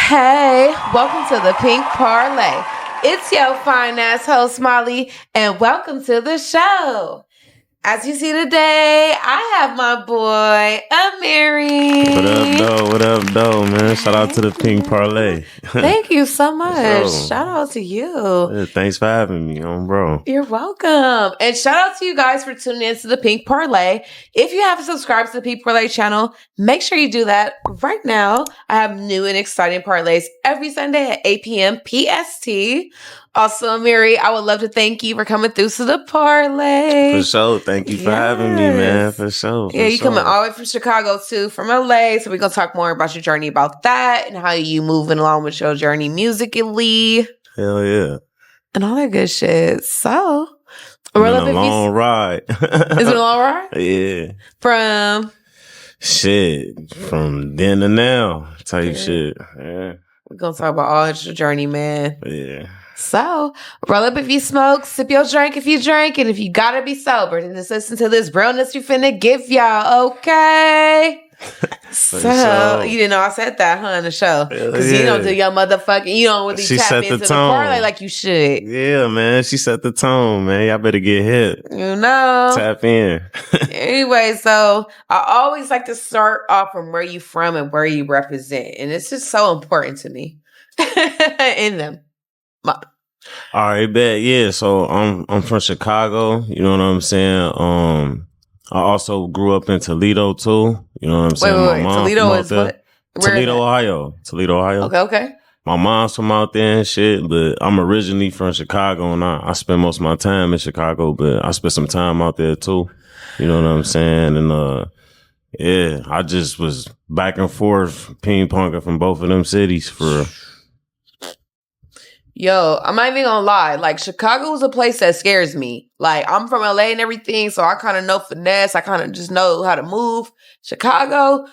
Hey, welcome to the Pink Parley. It's your fine ass host, Molly, and welcome to the show. As you see today, I have my boy, Amiri. What up, though, man? Shout out to the Pink Parlay. Thank you so much. Shout out to you. Yeah, thanks for having me on, bro. You're welcome. And shout out to you guys for tuning in to the Pink Parlay. If you haven't subscribed to the Pink Parlay channel, make sure you do that right now. I have new and exciting parlays every Sunday at 8 p.m. PST. Also, Amiri, I would love to thank you for coming through to the parlay. For sure. Thank you for having me, man. For sure. You coming all the way from Chicago, too, from LA. So we're going to talk more about your journey about that and how you moving along with your journey musically. Hell yeah. And all that good shit. So, it's been a long ride. Is it a long ride? Yeah. From then to now type shit. Yeah. We're going to talk about all your journey, man. Yeah. So, roll up if you smoke, sip your drink if you drink, and if you gotta be sober, then just listen to this realness we finna give y'all, okay? So, you didn't know I said that, huh, in the show? Because you don't do your motherfucking, you don't really tap into the parlay like you should. Yeah, man, she set the tone, man. Y'all better get hit. You know? Tap in. Anyway, so I always like to start off from where you from and where you represent. And it's just so important to me in them. All right, bet. Yeah, so I'm from Chicago. You know what I'm saying? I also grew up in Toledo too. You know what I'm saying? Wait. Toledo is what? Toledo, Ohio. Okay. My mom's from out there and shit, but I'm originally from Chicago, and I spend most of my time in Chicago, but I spent some time out there too. You know what I'm saying? And yeah, I just was back and forth ping-ponging from both of them cities for. Yo, I'm not even gonna lie. Like, Chicago is a place that scares me. Like, I'm from LA and everything, so I kind of know finesse. I kind of just know how to move. Chicago,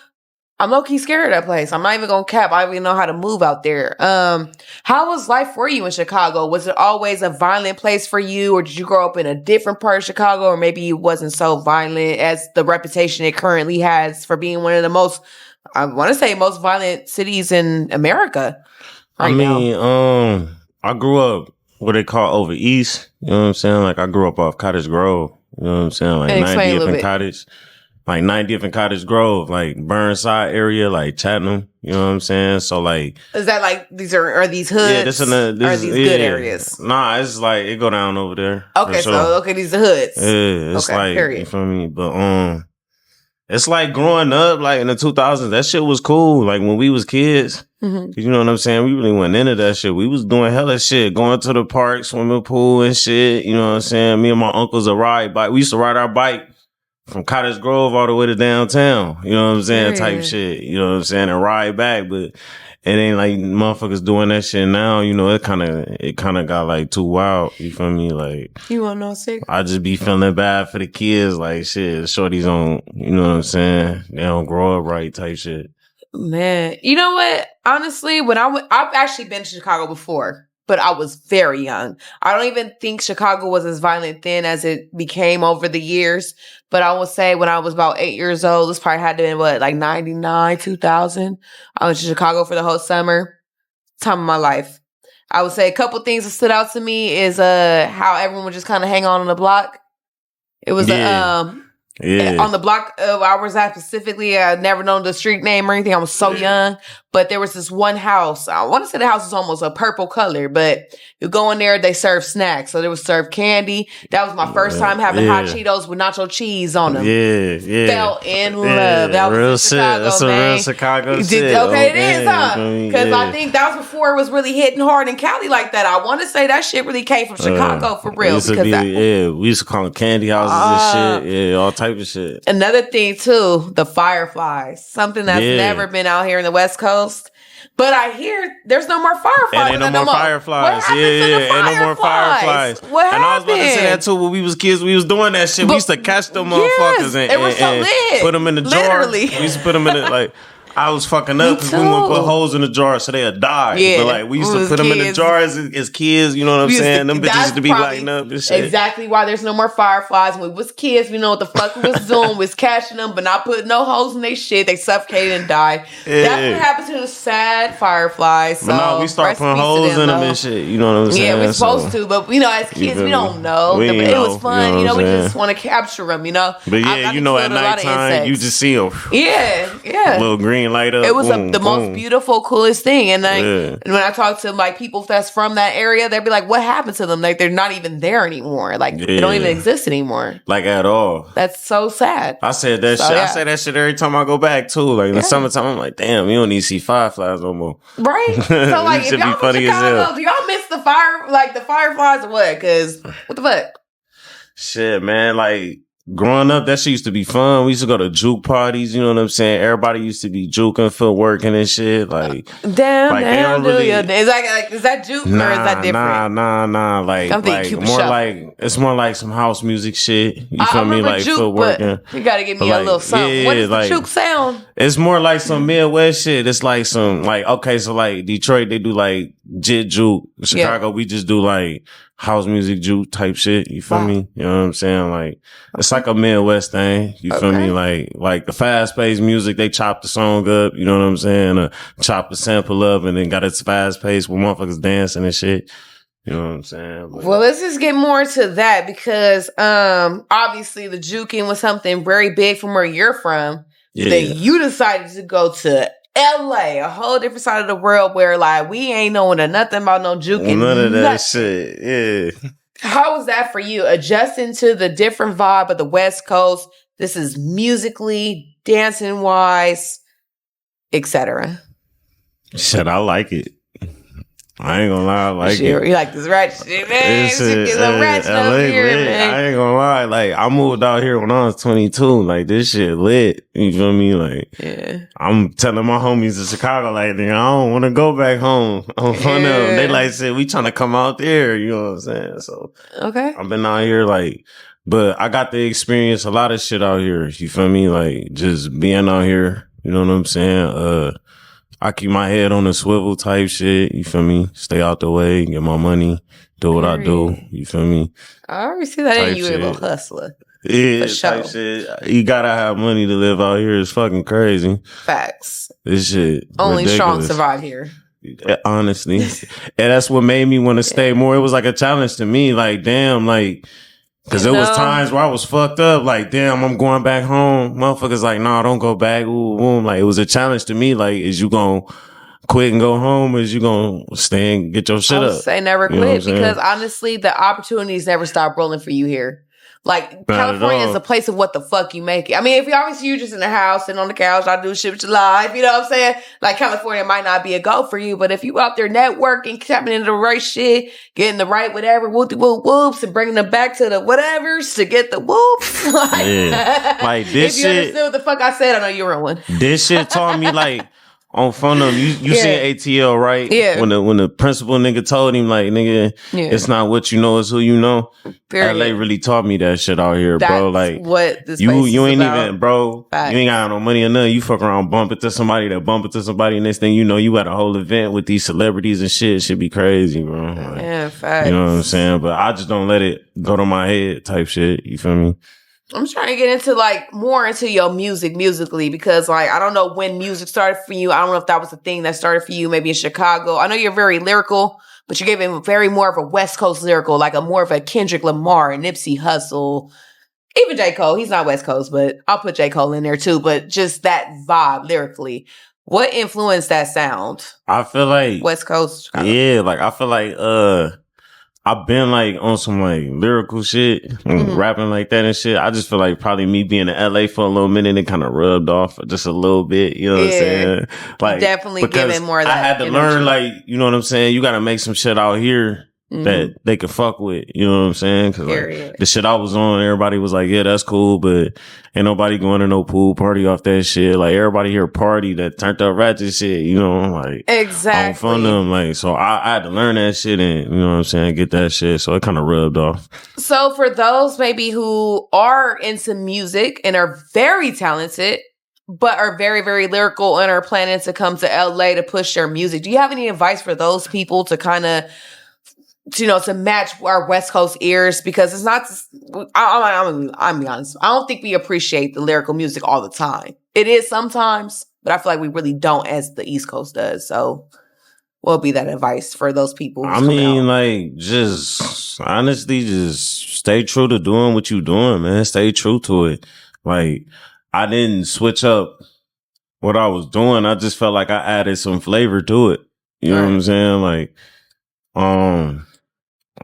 I'm low-key scared of that place. I'm not even gonna cap. I don't even know how to move out there. How was life for you in Chicago? Was it always a violent place for you, or did you grow up in a different part of Chicago, or maybe it wasn't so violent as the reputation it currently has for being one of the most, I want to say, most violent cities in America right now? I grew up what they call over east. You know what I'm saying? Like, I grew up off Cottage Grove. You know what I'm saying? Like 90th and Cottage. Like 90th and Cottage Grove, like Burnside area, like Chatham. You know what I'm saying? So like, is that like are these hoods? Yeah, this are these good areas? Nah, it's like it go down over there. Okay, so these are hoods. Yeah, it's like period. You feel me? But it's like growing up, like in the 2000s, that shit was cool. Like when we was kids, you know what I'm saying? We really went into that shit. We was doing hella shit, going to the park, swimming pool and shit. You know what I'm saying? Me and my uncles would ride bike. We used to ride our bike from Cottage Grove all the way to downtown. You know what I'm saying? Type shit. You know what I'm saying? And ride back, but it ain't like motherfuckers doing that shit now. You know, it kind of got like too wild. You feel me? Like, you want to know sick? I just be feeling bad for the kids. Like, shit, shorties don't, you know what I'm saying? They don't grow up right type shit. Man, you know what? Honestly, I've actually been to Chicago before, but I was very young. I don't even think Chicago was as violent then as it became over the years. But I will say when I was about 8 years old, this probably had to been like 99, 2000. I went to Chicago for the whole summer. Time of my life. I would say a couple things that stood out to me is how everyone would just kind of hang on the block. It was on the block of I was at specifically. I never known the street name or anything. I was so young. But there was this one house. I want to say the house was almost a purple color, but you go in there, they serve snacks. So they would serve candy. That was my first time having hot Cheetos with nacho cheese on them. Yeah. Fell in love. That was real Chicago, That's man. A real Chicago shit. Okay, it is, huh? Because I think that was before it was really hitting hard in Cali like that. I want to say that shit really came from Chicago for real. We used to call them candy houses and shit. Yeah, all type of shit. Another thing too, the fireflies. Something that's never been out here in the West Coast. But I hear there's no more fireflies. Ain't no more fireflies. Ain't no more fireflies. What happened? And I was about to say that too. When we was kids, we was doing that shit. We used to catch them motherfuckers and they were so lit. put them in the jar. We used to put them in it like. I was fucking up because we wouldn't put holes in the jar so they'd die. Yeah. But like we used to put them in the jars as kids, you know what I'm saying? Them bitches used to be lighting up and shit. Exactly why there's no more fireflies. When we was kids, we know what the fuck we was doing. We was catching them, but not putting no holes in their shit. They suffocated and died. Yeah. That's what happened to the sad fireflies. So but no, we start putting holes in them and shit. You know what I'm saying? Yeah, we're supposed to, but as kids, we don't know. It was fun. We just want to capture them, But yeah, at nighttime, you just see them. Yeah. Little green light up. It was the most beautiful, coolest thing. And and when I talk to like people that's from that area, they'd be like, what happened to them? Like they're not even there anymore. Like they don't even exist anymore. Like at all. That's so sad. I said that shit. I say that shit every time I go back too. Like in the summertime, I'm like, damn, you don't need to see fireflies no more. Right? So like if y'all from Chicago, do y'all miss the fireflies or what? Because what the fuck? Shit, man, like growing up, that shit used to be fun. We used to go to juke parties, you know what I'm saying? Everybody used to be juking, footworking and shit. Like, damn, really, is that juke or is that different? Nah. Like it's more like some house music shit. You feel me? Like juke, footworking. You gotta give me a little something. What is the juke sound? It's more like some Midwest shit. It's like some so like Detroit, they do like jit juke. Chicago, we just do like house music juke type shit. You feel me? You know what I'm saying? Like it's like a Midwest thing. You feel me? Like the fast paced music, they chop the song up. You know what I'm saying? Chop the sample up and then got its fast pace with motherfuckers dancing and shit. You know what I'm saying? But, well, let's just get more to that because obviously the juking was something very big from where you're from. Yeah. Then you decided to go to LA, a whole different side of the world where like we ain't knowing nothing about no juking. None of that shit. Yeah. How was that for you? Adjusting to the different vibe of the West Coast. This is musically, dancing wise, etc. Shit, I like it. I ain't gonna lie, I like it. You like this ratchet shit, man. It's ratchet up here, man. I ain't gonna lie. Like, I moved out here when I was 22. Like, this shit lit. You feel me? Like, I'm telling my homies in Chicago, like, I don't want to go back home. I'm fun of them. They like said, we trying to come out there. You know what I'm saying? So, I've been out here, like, but I got to experience a lot of shit out here. You feel me? Like, just being out here. You know what I'm saying? I keep my head on a swivel type shit. You feel me? Stay out the way, get my money, do what I do. You feel me? I already see that in you, a hustler. Yeah, type shit. You gotta have money to live out here. It's fucking crazy. Facts. This shit. Only ridiculous. Strong survive here. Honestly. And that's what made me want to stay more. It was like a challenge to me. Like, damn, like, because there was times where I was fucked up. Like, damn, I'm going back home. Motherfuckers like, nah, don't go back. Ooh. Like, it was a challenge to me. Like, is you going to quit and go home? Or is you going to stay and get your shit up? I would say never quit because honestly, the opportunities never stop rolling for you here. Like, California is a place of what the fuck you make it. I mean, if you're obviously you just in the house and on the couch, I do shit with your life, you know what I'm saying? Like, California might not be a go for you, but if you out there networking, tapping into the right shit, getting the right whatever, whoops, and bringing them back to the whatevers to get the whoops. Like this if you understood what the fuck I said, I know you're on one. This shit taught me, like, on fun of you seen ATL, right? Yeah. When the principal nigga told him, like, nigga, it's not what you know, it's who you know. Period. LA really taught me that shit out here, bro. Like, what this you ain't about. even, bro. Facts. You ain't got no money or nothing. You fuck around, bump into somebody, next thing you know, you at a whole event with these celebrities and shit. Shit be crazy, bro. Like, yeah, facts. You know what I'm saying? But I just don't let it go to my head type shit. You feel me? I'm trying to get into like more into your musically because like I don't know when music started for you. I don't know if that was the thing that started for you maybe in Chicago. I know you're very lyrical, but you gave him very more of a West Coast lyrical, like a more of a Kendrick Lamar, Nipsey Hussle, even J. Cole. He's not West Coast, but I'll put J. Cole in there too. But just that vibe lyrically. What influenced that sound? I feel like West Coast. Chicago. Yeah, like I feel like I've been like on some like lyrical shit, rapping like that and shit. I just feel like probably me being in LA for a little minute, it kind of rubbed off just a little bit. You know what I'm saying? Like definitely giving more of that. I had to learn, like, you know what I'm saying? You got to make some shit out here that they could fuck with. You know what I'm saying? Cause like, the shit I was on, everybody was like, yeah, that's cool, but ain't nobody going to no pool party off that shit. Like everybody here party that turned up ratchet shit, you know, like exactly. I'm fun of them. Like, so I had to learn that shit and, you know what I'm saying, get that shit. So it kind of rubbed off. So for those maybe who are into music and are very talented, but are very, very lyrical and are planning to come to LA to push their music. Do you have any advice for those people to kind of, to match our West Coast ears? Because it's not, I'm be honest, I don't think we appreciate the lyrical music all the time. It is sometimes, but I feel like we really don't as the East Coast does. So what would be that advice for those people? I mean, like, just honestly, just stay true to doing what you're doing, man. Stay true to it. Like, I didn't switch up what I was doing. I just felt like I added some flavor to it. You know what I'm saying? Like, I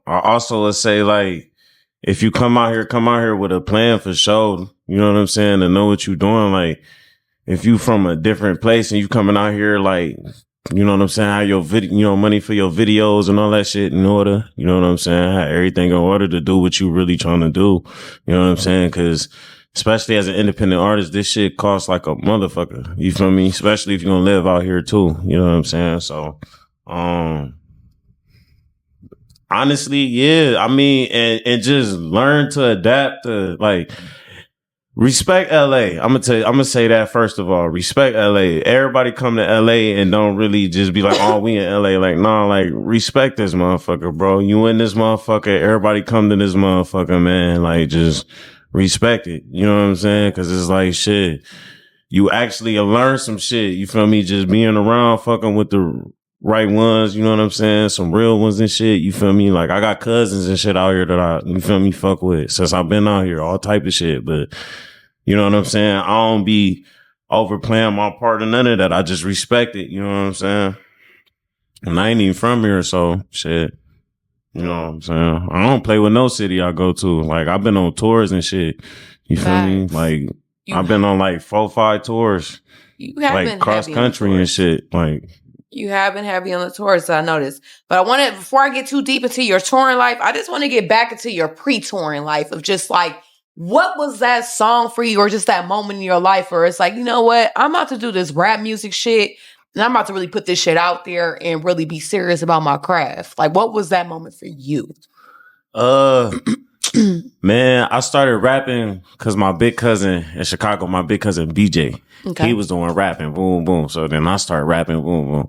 also would say, like, if you come out here with a plan for sure. You know what I'm saying? To know what you're doing. Like, if you from a different place and you coming out here, like, you know what I'm saying? Have your video, money for your videos and all that shit in order. You know what I'm saying? Have everything in order to do what you really trying to do. You know what I'm saying? Cause especially as an independent artist, this shit costs like a motherfucker. You feel me? Especially if you're gonna live out here too. You know what I'm saying? So, honestly, yeah. I mean, and just learn to adapt to, like, respect LA. I'm gonna say that first of all. Respect LA. Everybody come to LA and don't really just be like, oh, we in LA. Like, nah, like, respect this motherfucker, bro. You in this motherfucker. Everybody come to this motherfucker, man. Like, just respect it. You know what I'm saying? Cause it's like, shit, you actually learn some shit. You feel me? Just being around fucking with the right ones. You know what I'm saying? Some real ones and shit. You feel me? Like, I got cousins and shit out here that you feel me, fuck with since I've been out here, all type of shit. But you know what I'm saying? I don't be overplaying my part in none of that. I just respect it. You know what I'm saying? And I ain't even from here, so shit. You know what I'm saying? I don't play with no city I go to. Like, I've been on tours and shit. You feel me? Like, I've been on like 4-5 tours. You have like been cross country and shit. Like, you have been heavy on the tours, I noticed. But before I get too deep into your touring life, I just want to get back into your pre-touring life of just like, what was that song for you, or just that moment in your life where it's like, you know what, I'm about to do this rap music shit and I'm about to really put this shit out there and really be serious about my craft? Like, what was that moment for you? Man, I started rapping because my big cousin in Chicago, my big cousin BJ, he was doing rapping, boom, boom. So then I started rapping, boom, boom.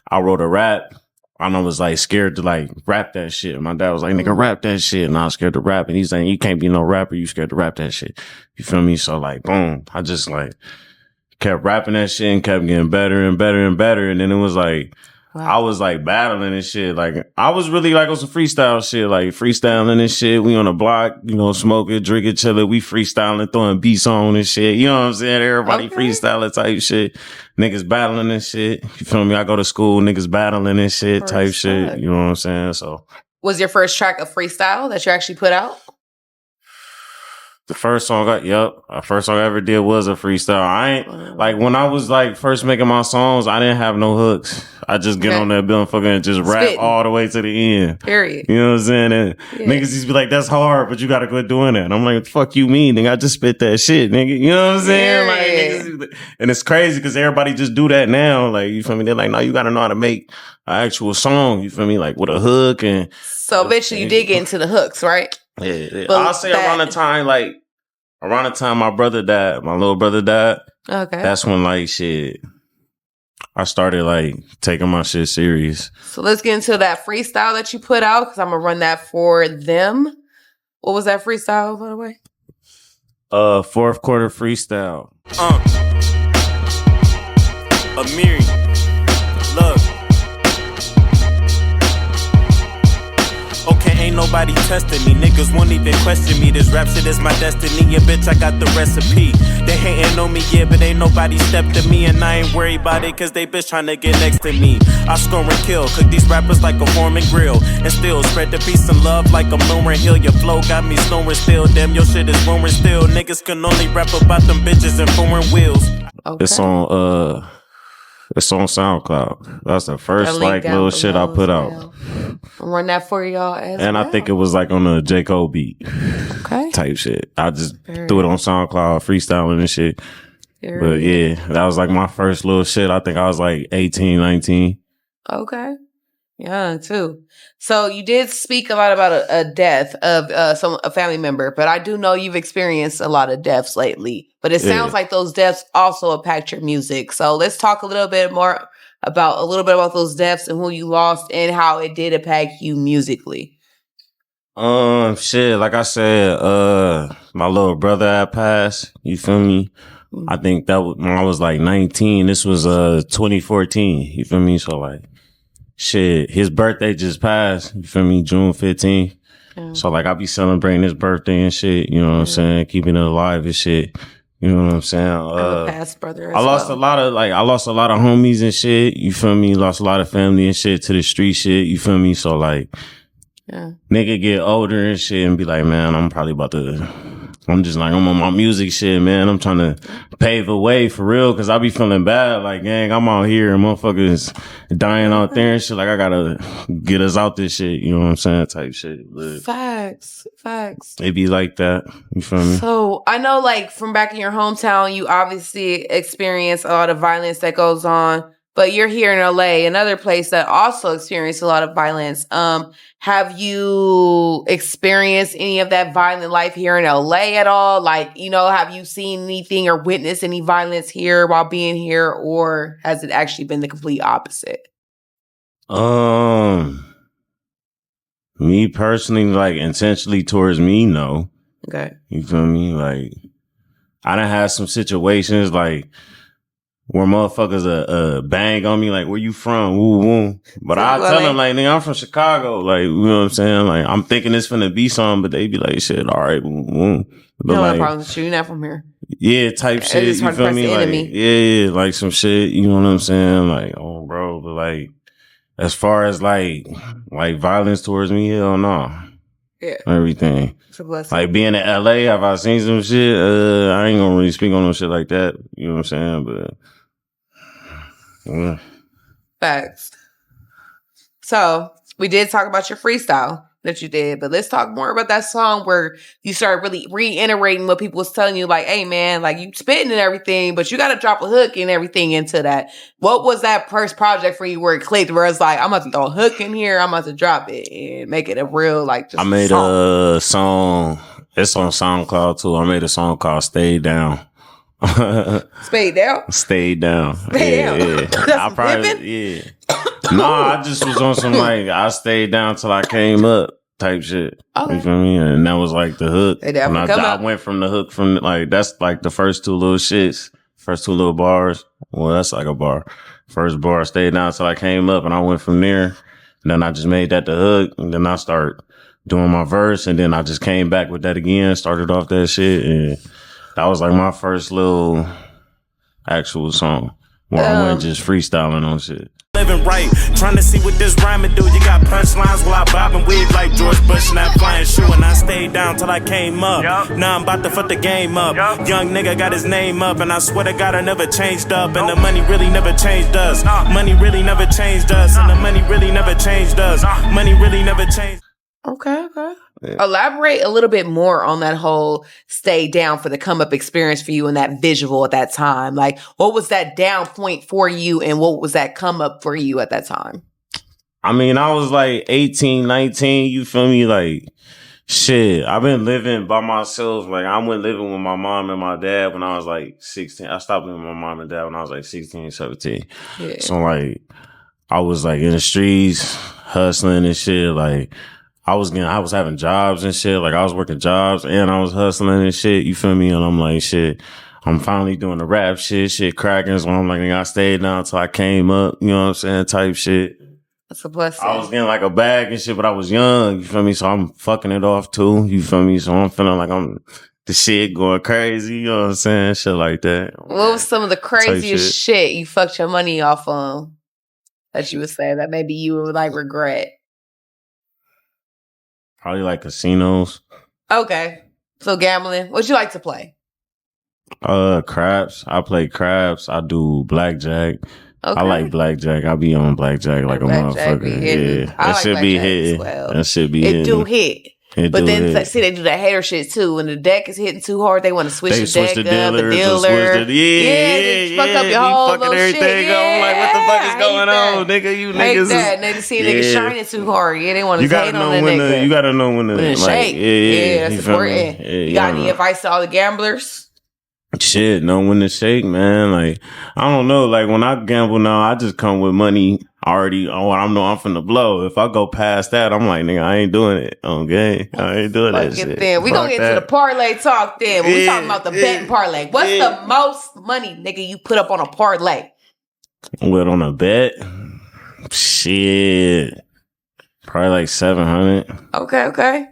I wrote a rap. I was like scared to like rap that shit. My dad was like, nigga, rap that shit. And I was scared to rap. And he's saying, you can't be no rapper. You scared to rap that shit. You feel me? So like, boom, I just like kept rapping that shit and kept getting better and better and better. And then it was like, I was like battling and shit. Like, I was really like on some freestyle shit, like freestyling and shit. We on the block, smoking, drinking, chilling. We freestyling, throwing beats on and shit. You know what I'm saying? Everybody freestyling type shit. Niggas battling and shit. You feel me? I go to school, niggas battling and shit type shit. You know what I'm saying? So, was your first track a freestyle that you actually put out? The first song I ever did was a freestyle. I ain't like when I was like first making my songs, I didn't have no hooks. I just get on that bill and fucking just rap all the way to the end. Period. You know what I'm saying? And niggas used to be like, that's hard, but you gotta quit doing that. And I'm like, fuck you mean, nigga? I just spit that shit, nigga. You know what I'm saying? Like, niggas, and it's crazy because everybody just do that now. Like, you feel me? They're like, no, you gotta know how to make an actual song. You feel me? Like with a hook and. So eventually you did get into the hooks, right? Yeah. I'll say around the time my brother died, my little brother died. Okay. That's when like shit, I started like taking my shit serious. So let's get into that freestyle that you put out, because I'm gonna run that for them. What was that freestyle, by the way? Fourth quarter freestyle. Amiri, look. Okay, ain't nobody testing me. Niggas won't even question me. This rap shit is my destiny. Yeah, bitch, I got the recipe. They hating on me, yeah, but ain't nobody stepped to me. And I ain't worried about it, cause they bitch tryna get next to me. I score and kill, cook these rappers like a Foreman grill. And still spread the peace and love like a Lauren Hill. Your flow got me snowing still. Damn, your shit is roaring still. Niggas can only rap about them bitches and foreign wheels. Okay. It's on SoundCloud. That's the first like little shit I put out. I'll run that for y'all and I think it was like on a J. Cole beat. Okay. Type shit. I just threw it on SoundCloud, freestyling and shit. But yeah, that was like my first little shit. I think I was like 18, 19. Okay. Young too. So you did speak a lot about a death of a family member, but I do know you've experienced a lot of deaths lately. But it sounds like those deaths also impact your music. So let's talk a little bit about those deaths and who you lost and how it did impact you musically. Shit, like I said, my little brother had passed. You feel me? I think that was when I was like 19. This was 2014. You feel me? So like, shit, his birthday just passed. You feel me? June 15th. Yeah. So like, I be celebrating his birthday and shit. You know what I'm saying? Keeping it alive and shit. You know what I'm saying? Past brother. I lost a lot of homies and shit. You feel me? Lost a lot of family and shit to the street shit. You feel me? So like, nigga get older and shit and be like, man, I'm on my music shit, man. I'm trying to pave the way for real, cause I be feeling bad. Like, gang, I'm out here and motherfuckers dying out there and shit. Like, I gotta get us out this shit. You know what I'm saying? Type shit. But facts. It be like that. You feel me? So I know, like, from back in your hometown, you obviously experience a lot of violence that goes on. But you're here in LA, another place that also experienced a lot of violence. Have you experienced any of that violent life here in LA at all? Like, you know, have you seen anything or witnessed any violence here while being here, or has it actually been the complete opposite? Me personally, like, intentionally towards me, no. Okay. You feel me? Like, I done had some situations, like, where motherfuckers bang on me, like, where you from? Woo, woo. But I tell them, like, nigga, I'm from Chicago. Like, you know what I'm saying? Like, I'm thinking it's finna be something, but they be like, shit, all right, woo, woo. But no like, problem with you. You're not from here. Yeah, type shit. You feel me? Like, yeah, like some shit. You know what I'm saying? Like, oh, bro. But like, as far as like violence towards me, hell no. Yeah. Everything. It's a blessing. Like being in LA, have I seen some shit? I ain't gonna really speak on no shit like that. You know what I'm saying? But facts. So we did talk about your freestyle that you did, but let's talk more about that song where you started really reiterating what people was telling you, like, hey man, like, you spitting and everything, but you got to drop a hook and everything into that. What was that first project for you where it clicked, where it's like, I'm about to throw a hook in here, I'm about to drop it and make it a real, like, just I made a song. It's on SoundCloud too. I made a song called Stay Down. Stay down? Stay down. Stay down. Yeah. I probably, I just was on some, like, I stayed down till I came up type shit. Okay. You feel me? And that was like the hook. I went from the hook from, like, that's like the first two little shits, first two little bars. Well, that's like a bar. First bar, stayed down till I came up, and I went from there. And then I just made that the hook, and then I start doing my verse, and then I just came back with that again, started off that shit, and that was like my first little actual song where I went just freestyling on shit. Living right, trying to see what this rhyming do. You got punchlines while I bob and weave like George Bush and that flying shoe. And I stayed down till I came up. Now I'm about to fuck the game up. Young nigga got his name up, and I swear to God I never changed up. And the money really never changed us. Money really never changed us. And the money really never changed us. Money really never changed. Okay. Yeah. Elaborate a little bit more on that whole stay down for the come up experience for you and that visual at that time. Like, what was that down point for you and what was that come up for you at that time? I mean, I was like 18, 19, you feel me? Like, shit, I've been living by myself. Like, I went living with my mom and my dad when I was like 16. I stopped living with my mom and dad when I was like 16, 17. Yeah. So, like, I was like in the streets, hustling and shit. Like, I was having jobs and shit. Like, I was working jobs and I was hustling and shit. You feel me? And I'm like, shit, I'm finally doing the rap shit cracking. So I'm like, I stayed down till I came up. You know what I'm saying? Type shit. That's a blessing. I was getting like a bag and shit, but I was young. You feel me? So I'm fucking it off too. You feel me? So I'm feeling like I'm the shit going crazy. You know what I'm saying? Shit like that. What was some of the craziest shit you fucked your money off on that you would say that maybe you would like regret? Probably like casinos. Okay. So gambling. What you like to play? Craps. I play craps. I do blackjack. Okay. I like blackjack. I be on blackjack like a motherfucker. Yeah. That should be hitting. That should be hitting. It do hit. But then, see, they do that hater shit too. When the deck is hitting too hard, they want to switch the deck up, the dealer. Yeah, fuck up your whole fucking everything up. I'm like, what the fuck is going going on, nigga? You niggas that. Niggas see niggas shining too hard. Yeah, they want to hate on the nigga. You gotta know when to shake. Yeah, that's important. Yeah, you got any advice to all the gamblers? Shit, know when to shake, man. Like, I don't know. Like, when I gamble now, I just come with money already on what I know I'm finna blow. If I go past that, I'm like, nigga, I ain't doing it. Okay? I ain't doing that shit. Then. We gonna get to the parlay talk then. When we talking about the betting parlay. What's the most money, nigga, you put up on a parlay? What, on a bet? Shit. Probably like 700. Okay.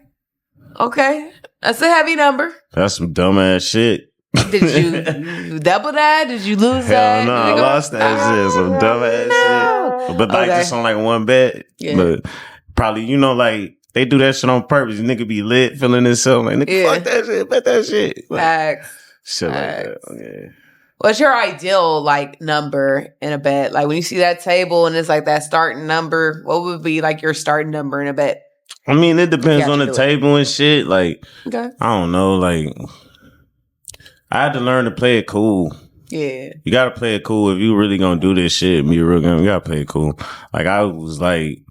That's a heavy number. That's some dumbass shit. Did you double that? Did you lose that? Hell no, I lost that shit. Some dumbass shit. But like just on like one bet. Yeah. But probably, you know, like they do that shit on purpose. Nigga be lit, feeling himself. Like, nigga, fuck that shit, bet that shit. Like, Facts. Shit like that. Yeah. What's your ideal like number in a bet? Like when you see that table and it's like that starting number, what would be like your starting number in a bet? I mean, it depends on the table and shit. Like, I don't know, like I had to learn to play it cool. Yeah. You gotta play it cool. If you really gonna do this shit, be real game, you gotta play it cool. Like I was like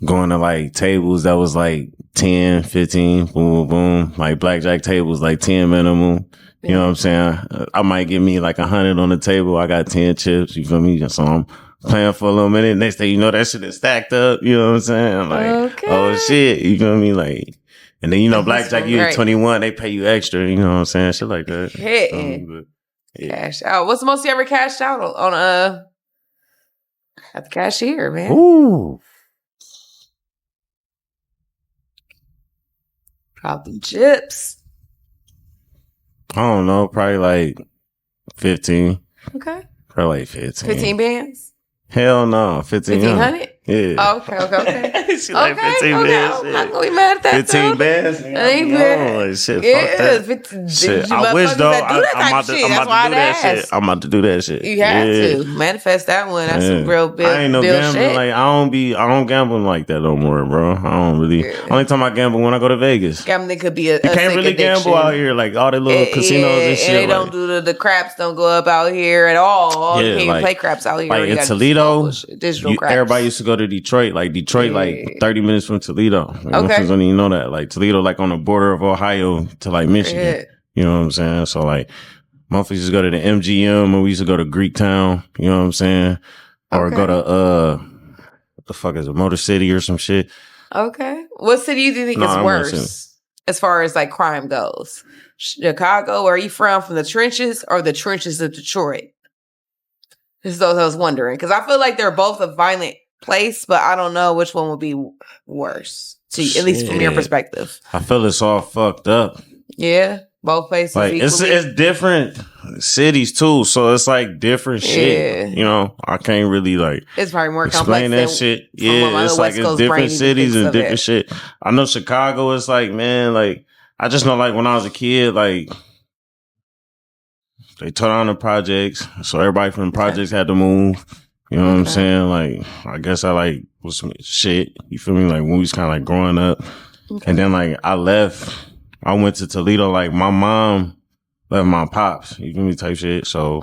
going to like tables that was like 10, 15, boom, boom. Like blackjack tables, like 10 minimum. You know what I'm saying? I might give me like 100 on the table. I got 10 chips. You feel me? So I'm playing for a little minute. Next thing you know, that shit is stacked up. You know what I'm saying? Like, oh shit. You feel me? Like, and then, you know, blackjack, you're 21, they pay you extra. You know what I'm saying? Shit like that. Cash out. What's the most you ever cashed out on at the cashier, man? Ooh. Drop them chips. I don't know, probably like 15. Okay. Probably like 15. 15 bands? Hell no. 1500? Yeah. Oh, okay. She like 15 bands. I'm not gonna be mad at that. 15 bands? Ain't bad. Like, shit, fuck that. Shit. I wish though. I'm about to do that shit. I'm about to do that shit. You have to manifest that one. That's some real big. I ain't no gambling. Like I don't gamble like that no more, bro. I don't really. Only time I gamble when I go to Vegas. Gambling could be a. You can't really gamble out here, like all the little casinos and shit. And they don't do the craps. Don't go up out here at all. You can't even play craps out here. Like in Toledo, digital craps. Everybody used to go to Detroit. Like Detroit, like 30 minutes from Toledo. Like, okay. Don't even know that. Like Toledo, like on the border of Ohio to like Michigan. Yeah. You know what I'm saying? So like, motherfuckers used to go to the MGM, or we used to go to Greektown. You know what I'm saying? Or go to what the fuck is it, Motor City or some shit. Okay. What city do you think is worse as far as like crime goes? Chicago, where are you from the trenches, or the trenches of Detroit? This is what I was wondering, because I feel like they're both a violent place, but I don't know which one would be worse, at least from your perspective. I feel it's all fucked up. Yeah, both places. Like it's different cities too, so it's like different shit. You know, I can't really like. It's probably more explain complex that shit. Yeah, it's like it's different cities and different shit. I know Chicago is like, man, like I just know like when I was a kid, like they tore down the projects, so everybody from the projects had to move. You know what I'm saying? Like, I guess I like was some shit. You feel me? Like when we was kind of like growing up, and then like I left. I went to Toledo. Like my mom left my pops. You feel me? Type shit. So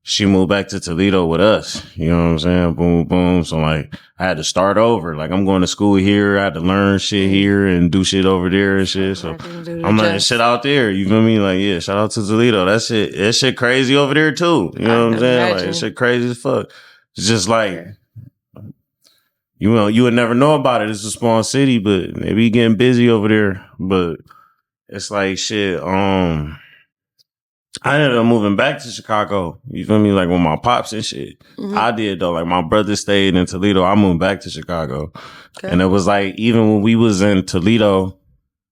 she moved back to Toledo with us. You know what I'm saying? Boom, boom. So like I had to start over. Like I'm going to school here. I had to learn shit here and do shit over there and shit. So I'm learning shit out there. You feel me? Like, yeah, shout out to Toledo. That shit crazy over there too. You know what I'm saying? Like that shit crazy as fuck. It's just like, you know, you would never know about it. It's a small city, but maybe getting busy over there. But it's like shit. I ended up moving back to Chicago. You feel me? Like with my pops and shit. I did though. Like my brother stayed in Toledo. I moved back to Chicago. And it was like, even when we was in Toledo,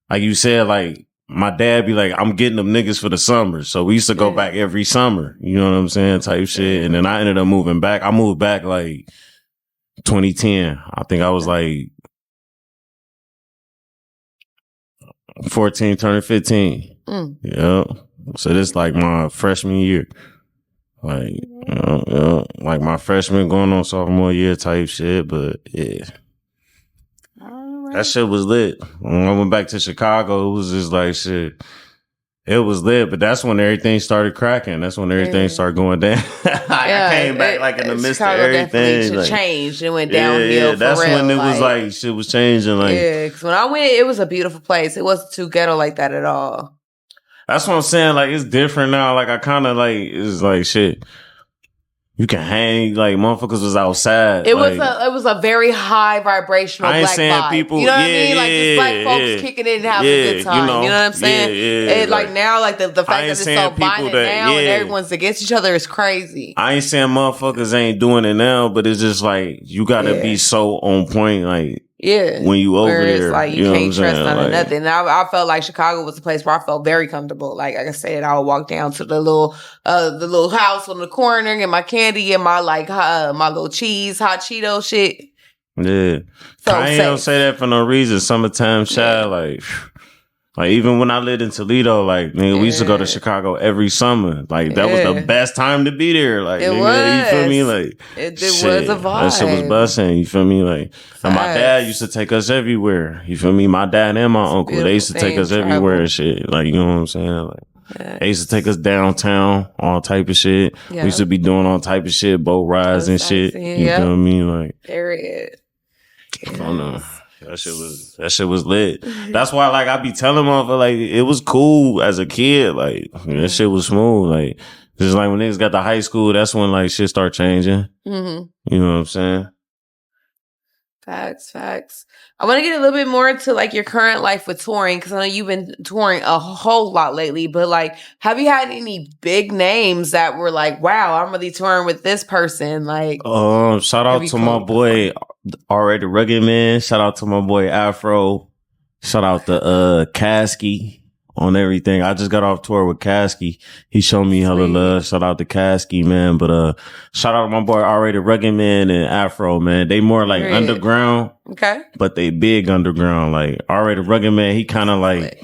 like you said, like my dad be like, I'm getting them niggas for the summer. So we used to go back every summer. You know what I'm saying? Type shit. And then I ended up moving back. I moved back like 2010. I think I was like 14, turning 15. Yeah. So this like my freshman year. Like, like my freshman going on sophomore year type shit. But yeah. That shit was lit. When I went back to Chicago, it was just like shit. It was lit, but that's when everything started cracking. That's when everything started going down. I came back like in the midst of everything. Like, changed. It went downhill. That's real. when it was like shit was changing. Like, because when I went, it was a beautiful place. It wasn't too ghetto like that at all. That's what I'm saying. Like, it's different now. Like, I kind of like, it's like shit. You can hang, like, motherfuckers was outside. It was a very high vibrational black vibe. People, you know what I mean? Like, just black folks kicking it and having a good time. You know what I'm saying? Like, now, like, the fact that it's so violent now and everyone's against each other is crazy. I ain't saying motherfuckers ain't doing it now, but it's just like, you gotta be so on point, like, when you over there. It's like, you can't trust none of nothing. And I felt like Chicago was a place where I felt very comfortable. Like I said, I would walk down to the little house on the corner, get my candy and my my little cheese, hot Cheeto shit. Yeah. So I ain't gonna say that for no reason. Summertime child, like even when I lived in Toledo, like nigga, we used to go to Chicago every summer. Like that was the best time to be there. Like it nigga, was. You feel me? Like it was a vibe. That shit was busting. You feel me? Like and my dad used to take us everywhere. You feel me? My dad and my uncle, they used to take us everywhere and shit. Like you know what I'm saying? Like they used to take us downtown, all type of shit. We used to be doing all type of shit, boat rides and shit. You feel me? Like period. I don't know. That shit was lit. That's why, like, I be telling motherfuckers, like, it was cool as a kid. Like, that shit was smooth. Like, just like when niggas got to high school, that's when, like, shit start changing. Mm-hmm. You know what I'm saying? Facts. I want to get a little bit more into, like, your current life with touring, because I know you've been touring a whole lot lately, but, like, have you had any big names that were like, wow, I'm really touring with this person? Like, shout out to my boy, Already Rugged Man. Shout out to my boy, Afro. Shout out to Kasky on everything. I just got off tour with Kasky. He showed me hella love. Shout out to Kasky, man. But shout out to my boy, Already Rugged Man and Afro, man. They more like underground. Okay. But they big underground. Like, Already Rugged Man, he kind of like,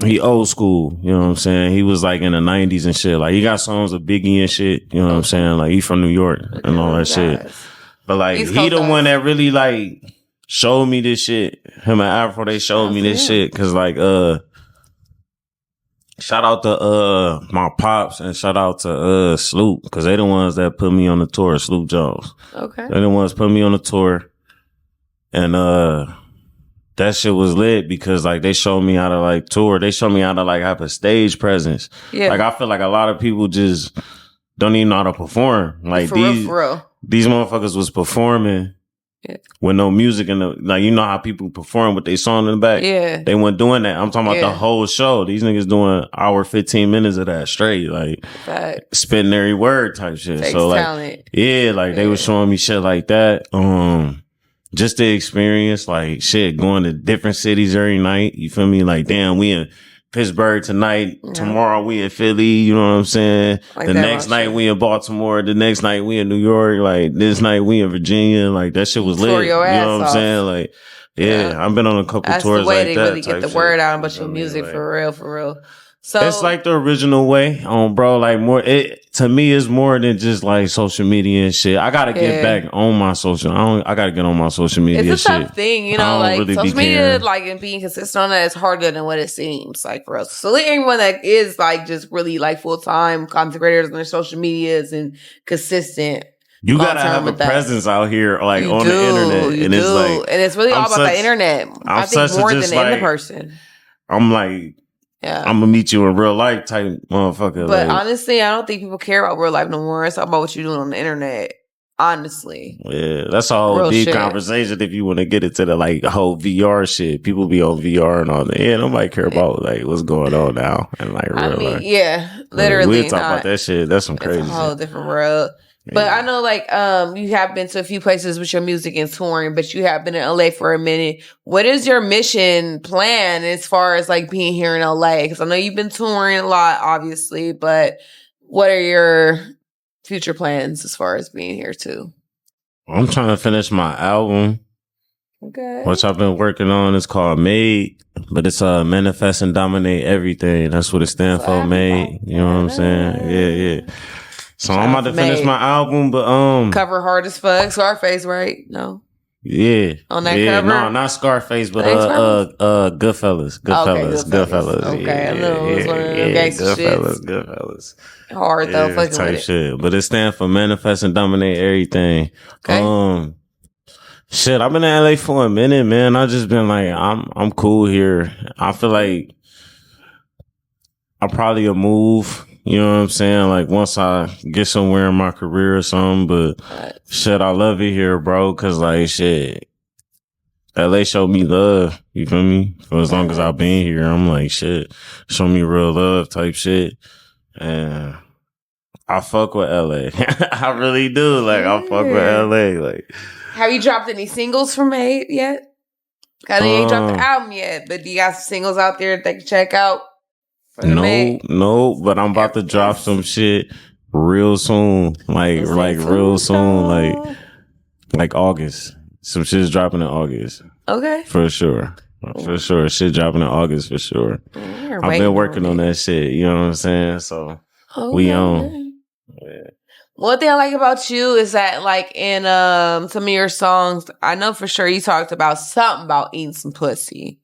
he old school, you know what I'm saying? He was like in the 90s and shit. Like, he got songs with Biggie and shit, you know what I'm saying? Like, he from New York and all that shit. But like, he the one that really like showed me this shit. Him and Afro, they showed me this shit. Cause like, shout out to my pops and shout out to Sloop, cause they the ones that put me on the tour, Sloop Jones. Okay. They the ones put me on the tour. And that shit was lit because like they showed me how to like tour. They showed me how to like have a stage presence. Yeah. Like I feel like a lot of people just don't even know how to perform. Like these motherfuckers was performing with no music in the, like, you know how people perform with their song in the back? Yeah. They weren't doing that. I'm talking about the whole show. These niggas doing hour 15 minutes of that straight, like spitting every word type shit. Takes so like talent. They was showing me shit like that. Just the experience, like shit, going to different cities every night. You feel me? Like, damn, we in Pittsburgh tonight. Yeah. Tomorrow we in Philly. You know what I'm saying? Like the next night we in Baltimore. The next night we in New York. Like this night we in Virginia. Like that shit was lit. You know what I'm saying? Like, I've been on a couple tours like that. That's the way to really get the word out about your music, like, for real. So it's like the original way, bro. Like more, to me, it's more than just like social media and shit. I gotta get back on my social. I gotta get on my social media. It's a tough thing, you know. Like really social media, like, and being consistent on that is harder than what it seems. Like for us, so anyone that is like just really like full time content creators on their social medias and consistent. You gotta have a presence out here, like on the internet, it's like, and it's really all about the internet. I think more than in the person. I'm like. Yeah. I'm gonna meet you in real life type motherfucker. But like, honestly, I don't think people care about real life no more. It's all about what you're doing on the internet. Honestly. Yeah, that's a whole deep conversation if you want to get into the like whole VR shit. People be on VR and all that. Yeah, nobody care about like what's going on now and like real life. Yeah, literally. We'll talk about that shit. That's some crazy shit. It's a whole different world. But I know, like, you have been to a few places with your music and touring, but you have been in LA for a minute. What is your mission plan as far as, like, being here in LA? Because I know you've been touring a lot, obviously, but what are your future plans as far as being here, too? I'm trying to finish my album, which I've been working on. It's called Made, but it's Manifest and Dominate Everything. That's what it stands for, Made. You know what I'm saying? Yeah. So I'm about to finish my album, but cover hard as fuck. Scarface, right? No. Yeah. On that cover? No, not Scarface, but Goodfellas. Goodfellas. Okay, Yeah, I know it was one of them gangster shits. Goodfellas. Hard though, fucking type with it. shit. But it stands for manifest and dominate everything. Okay. Shit, I've been in LA for a minute, man. I just been like, I'm cool here. I feel like I'll probably move. You know what I'm saying? Like once I get somewhere in my career or something, but shit, I love it here, bro. Cause like shit, LA showed me love. You feel me? For as long as I've been here, I'm like shit, show me real love type shit. And I fuck with LA. I really do. Like I fuck with LA. Like, have you dropped any singles from Made yet? I know you ain't dropped the album yet, but do you got some singles out there that they can check out? No, but I'm about to drop some shit real soon. Like real soon. Like August. Some shit's dropping in August. Okay. For sure. For sure. Shit dropping in August for sure. I've been working on that shit. You know what I'm saying? So we on. Yeah. One thing I like about you is that, like, in some of your songs, I know for sure you talked about something about eating some pussy.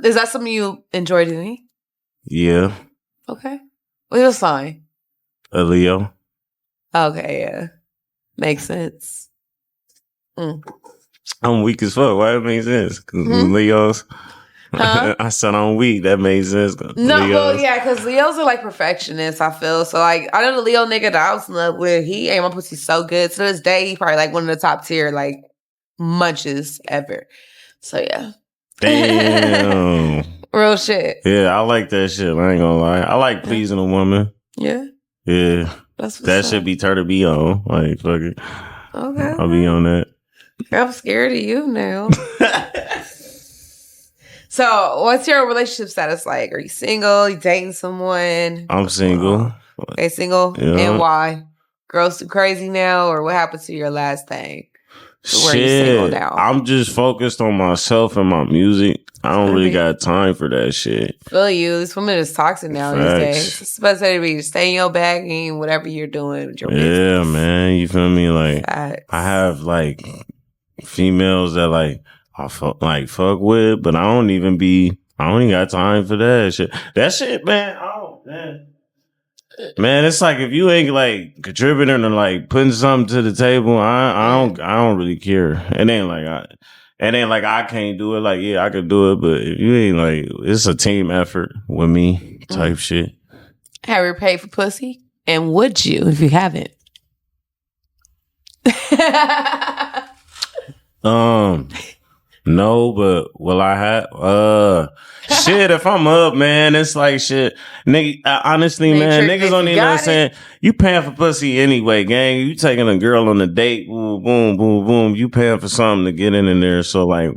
Is that something you enjoy doing? Yeah. Okay. What's your sign? A Leo. Okay, yeah. Makes sense. I'm weak as fuck. Why it makes sense? Because Leos. Huh? I said I'm weak. That made sense. No, well, yeah, because Leos are like perfectionists, I feel. So, like, I know the Leo nigga that I was in love with, he ate my pussy so good. To this day, he probably like one of the top tier, like, munches ever. So, yeah. Damn. Real shit. Yeah, I like that shit. I ain't gonna lie. I like pleasing a woman. Yeah. Yeah. That should be turn to be on. Like, fuck it. Okay. I'll be on that. I'm scared of you now. So, what's your relationship status like? Are you single? You dating someone? I'm single. Okay, single? Yeah. And why? Girls too crazy now? Or what happened to your last thing? Where are you single now? I'm just focused on myself and my music. I don't really got time for that shit. Feel you. This woman is toxic now these days. It's supposed to be stay in your bag and whatever you're doing with your business. Yeah, man. You feel me? Like, facts. I have, like, females that, like, I fuck with, but I don't even got time for that shit. That shit, man, man, it's like if you ain't like contributing or like putting something to the table, I don't really care. It ain't like I can't do it. Like, yeah, I could do it, but if you ain't like, it's a team effort with me type shit. Have you paid for pussy? And would you if you haven't? No, but will I have? Shit, if I'm up, man, it's like shit. Nigga, honestly, man, niggas don't even understand. You paying for pussy anyway, gang. You taking a girl on a date, boom, boom, boom, boom. You paying for something to get in there. So, like,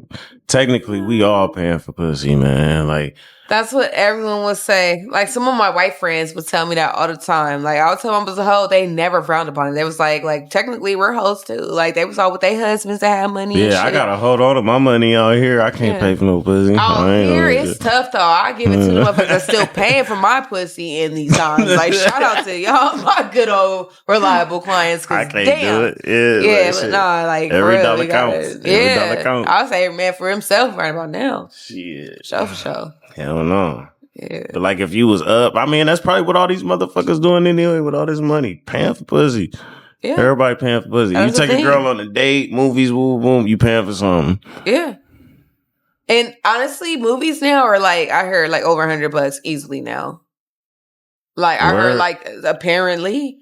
technically, we all paying for pussy, man. Like, that's what everyone would say. Like, some of my white friends would tell me that all the time. Like, I would tell them I was a hoe. They never frowned upon it. They was like, technically, we're hoes too. Like, they was all with their husbands that had money. Yeah, and shit. I gotta hold on to my money out here. I can't pay for no pussy. Here, it's tough though. I give it to the motherfuckers that's still paying for my pussy in these times. Like, shout out to y'all, my good old reliable clients. I can't do it. Yeah, but nah, like, every dollar counts. Every dollar counts. I'll say every man for himself right about now. Shit. Show for sure. Hell no. Yeah. But like if you was up, I mean, that's probably what all these motherfuckers doing anyway with all this money. Paying for pussy. Yeah. Everybody paying for pussy. That's you take a girl on a date, movies, boom, boom, you paying for something. Yeah. And honestly, movies now are like, I heard like over $100 easily now. Like I heard like apparently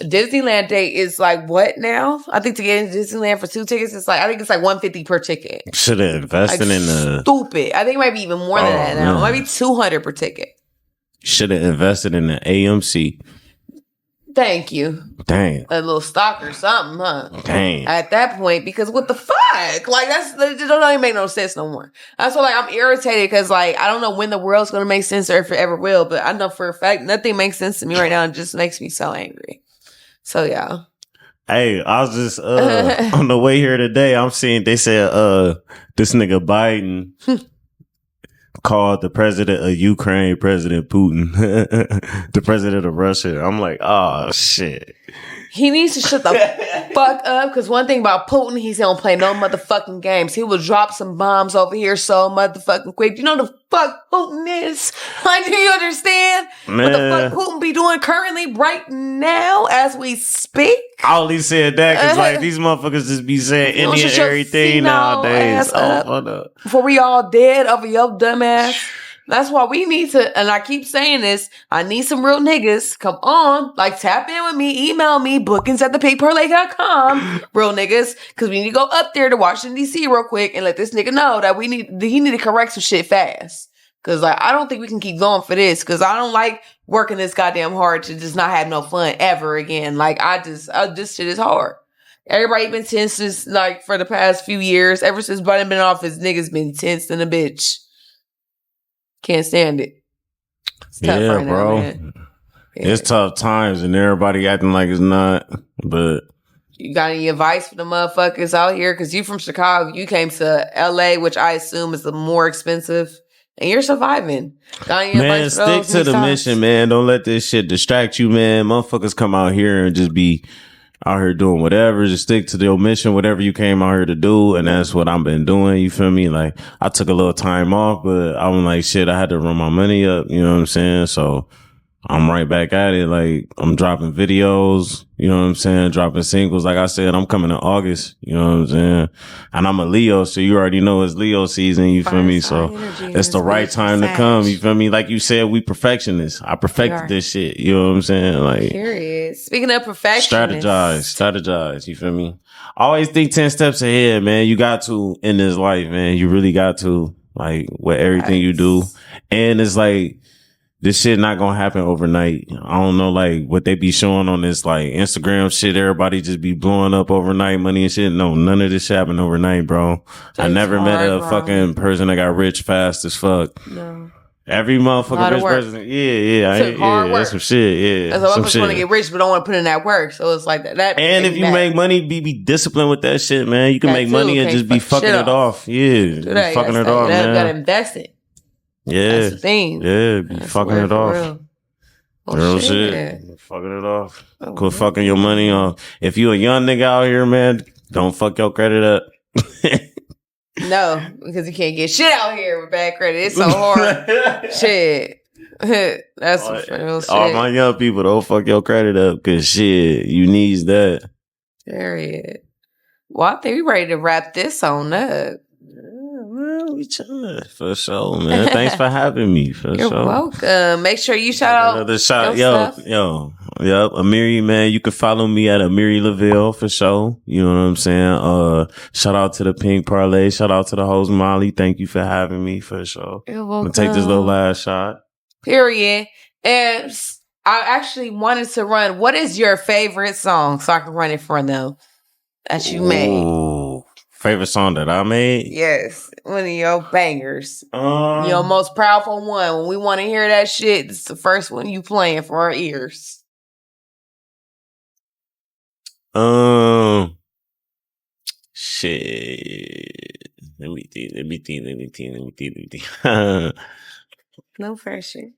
Disneyland date is like what now? I think to get into Disneyland for 2 tickets, I think it's like $150 per ticket. Should have invested in the stupid. I think it might be even more than that now. Man. It might be $200 per ticket. Should have invested in the AMC. Thank you. Dang. A little stock or something, huh? Dang. At that point, because what the fuck? Like it don't even make no sense no more. That's why I'm irritated because I don't know when the world's gonna make sense or if it ever will, but I know for a fact nothing makes sense to me right now. It just makes me so angry. So yeah. Hey, I was just on the way here today. I'm seeing they said this nigga Biden called the president of Ukraine President Putin, the president of Russia. I'm like, oh shit. He needs to shut the fuck up, because one thing about Putin, he's don't play no motherfucking games. He will drop some bombs over here so motherfucking quick. You know the fuck Putin is? Like, do you understand what the fuck Putin be doing currently right now as we speak? I only said that because like these motherfuckers just be saying any and everything nowadays. Before we all dead over your dumb ass. That's why we need to, and I keep saying this, I need some real niggas. Come on, like tap in with me, email me, bookings@thepinkparley.com, real niggas, because we need to go up there to Washington, D.C. real quick and let this nigga know that he need to correct some shit fast. Because like, I don't think we can keep going for this, because I don't like working this goddamn hard to just not have no fun ever again. Like, this shit is hard. Everybody been tense since, like, for the past few years. Ever since Biden been off, his niggas been tense than a bitch. Can't stand it. It's tough right bro. Now, man. It's tough times and everybody acting like it's not. But you got any advice for the motherfuckers out here? Because you from Chicago, you came to LA, which I assume is the more expensive, and you're surviving. Man, stick to the mission, man. Don't let this shit distract you, man. Motherfuckers come out here and just be out here doing whatever. Just stick to your mission, whatever you came out here to do. And that's what I've been doing. You feel me? Like, I took a little time off, but I was like, shit, I had to run my money up. You know what I'm saying? So I'm right back at it. Like, I'm dropping videos, you know what I'm saying? Dropping singles. Like I said, I'm coming in August, you know what I'm saying? And I'm a Leo, so you already know it's Leo season, you feel me? So it's the right time to come, you feel me? Like you said, we perfectionists. I perfected this shit, you know what I'm saying? Like, period. Speaking of perfectionists. Strategize, you feel me? Always think 10 steps ahead, man. You got to in this life, man. You really got to, like, with everything you do. And it's like, this shit not gonna happen overnight. I don't know, like, what they be showing on this, like, Instagram shit. Everybody just be blowing up overnight, money and shit. No, none of this shit happened overnight, bro. I never met a fucking person that got rich fast as fuck. No. Every motherfucking rich person. That's some shit. Yeah. That's why people want to get rich, but don't want to put in that work. So it's like that. And if you make money, be disciplined with that shit, man. You can make money and just be fucking it off. Yeah. Fucking it off, man. You gotta invest it. Yeah. That's the thing. Yeah, be fucking it off. Real shit. Fucking it off. Quit fucking your money off. If you a young nigga out here, man, don't fuck your credit up. No, because you can't get shit out here with bad credit. It's so hard. Shit. That's some real shit. All my young people, don't fuck your credit up, because shit, you needs that. Period. Well, I think we ready to wrap this on up. We chilling for sure, man. Thanks for having me. You're welcome. Make sure you shout out another shout. Amiri, man. You can follow me at Amiri Laville for sure. You know what I'm saying? Shout out to the Pink Parley. Shout out to the host Molly. Thank you for having me for sure. You're welcome. I'm gonna take this little last shot. Period. And I actually wanted to run. What is your favorite song so I can run it for them that you made? Favorite song that I made? Yes. One of your bangers. Your most powerful one. When we want to hear that shit, it's the first one you playing for our ears. Shit. Let me think. No pressure.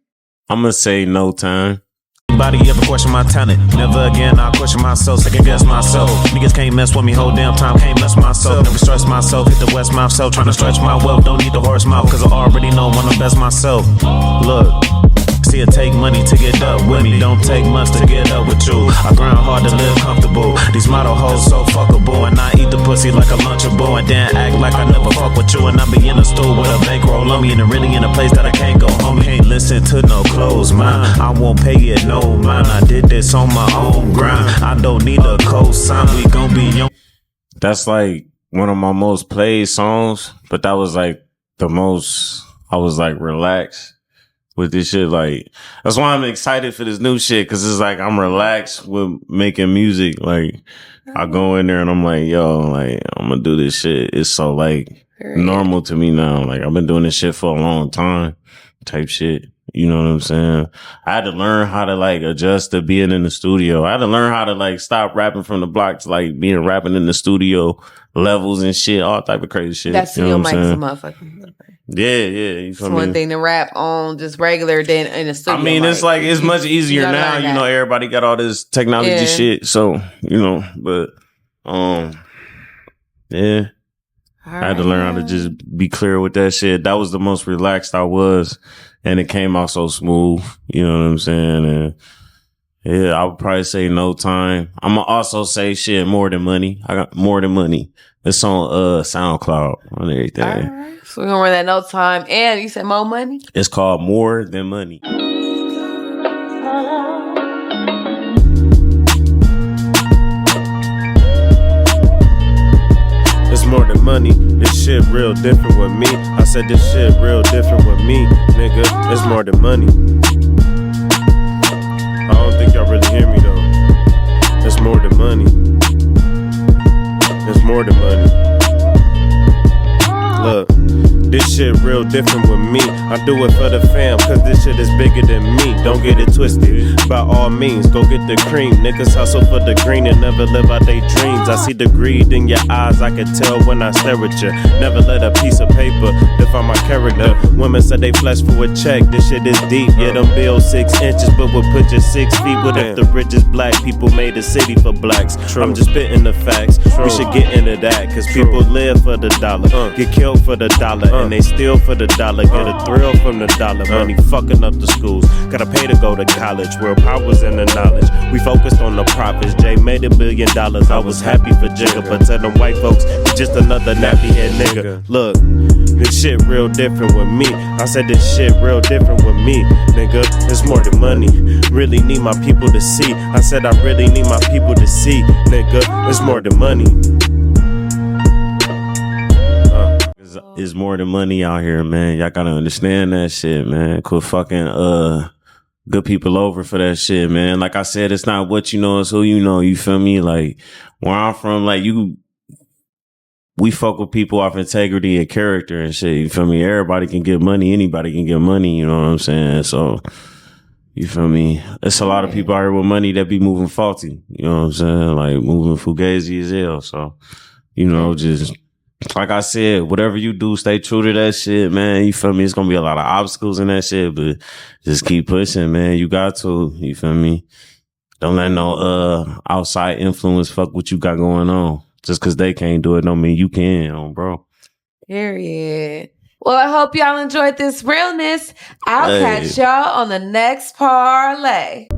I'm gonna say No Time. Nobody ever question my talent. Never again I'll question myself. Second guess myself. Niggas can't mess with me whole damn time. Can't mess with myself. Never stress myself. Hit the west mouth self. Trying to stretch my wealth. Don't need the horse mouth. Cause I already know I'm the best myself. Look. See it take money to get up with me. Don't take much to get up with you. I grind hard to live comfortable. These model hoes so fuckable. And I eat the pussy like a Lunchable. And then act like I never fuck with you. And I be in the store with a bankroll on me. And really in a place that I can't go home. Can't listen to no clothes, man. I won't pay it no mind. I did this on my own grind. I don't need a cosign. We gon' be young. That's like one of my most played songs. But that was like the most, I was like relaxed with this shit. Like, that's why I'm excited for this new shit, because it's like I'm relaxed with making music. Like, I go in there and I'm like, yo, like, I'm gonna do this shit. It's so like normal to me now. Like, I've been doing this shit for a long time type shit. You know what I'm saying? I had to learn how to like adjust to being in the studio. I had to learn how to like stop rapping from the block to like being rapping in the studio levels and shit, all type of crazy shit. That's you know your what mic I'm is a saying? motherfucker. Yeah. You it's one thing to rap on just regular than in the studio. I mean, it's like it's much easier now. You know, everybody got all this technology shit. So, you know, but yeah. I had to learn how to just be clear with that shit. That was the most relaxed I was. And it came out so smooth. You know what I'm saying? And yeah, I would probably say No Time. I'm going to also say shit, More Than Money. I got More Than Money. It's on SoundCloud on everything. All right. So we're going to run that No Time. And you said More Money? It's called More Than Money. It's more than money. This shit real different with me. I said this shit real different with me, nigga. It's more than money. I don't think y'all really hear me though. It's more than money. It's more than money. Look, this shit real different with me. I do it for the fam, cause this shit is bigger than me. Don't get it twisted. By all means, go get the cream. Niggas hustle for the green and never live out their dreams. I see the greed in your eyes, I can tell when I stare at you. Never let a piece of paper define my character. Women said they flesh for a check, this shit is deep. Yeah, them bills 6 inches, but we'll put you 6 feet. What if the richest black people made a city for blacks? I'm just spitting the facts. We should get into that, cause people live for the dollar, get killed for the dollar, and they steal for the dollar. Get a thrill from the dollar. Money fucking up the schools. Gotta pay to go to college. World powers and the knowledge. We focused on the profits. Jay made $1 billion. I was happy for Jigga, but tell them white folks, you just another nappy head nigga. Look, this shit real different with me. I said this shit real different with me, nigga. It's more than money. Really need my people to see. I said I really need my people to see, nigga. It's more than money. It's more than money out here, man. Y'all gotta understand that shit, man. Quit fucking good people over for that shit, man. Like I said, it's not what you know, it's who you know. You feel me? Like where I'm from, like we fuck with people off integrity and character and shit. You feel me? Everybody can get money. Anybody can get money. You know what I'm saying? So you feel me? It's a lot of people out here with money that be moving faulty. You know what I'm saying? Like moving fugazi as hell. So you know, just. Like I said, whatever you do, stay true to that shit, man. You feel me? It's gonna be a lot of obstacles in that shit, but just keep pushing, man. You got to. You feel me? Don't let no outside influence fuck what you got going on. Just cause they can't do it don't mean you can, bro. Period. Well, I hope y'all enjoyed this realness. I'll catch y'all on the next parlay.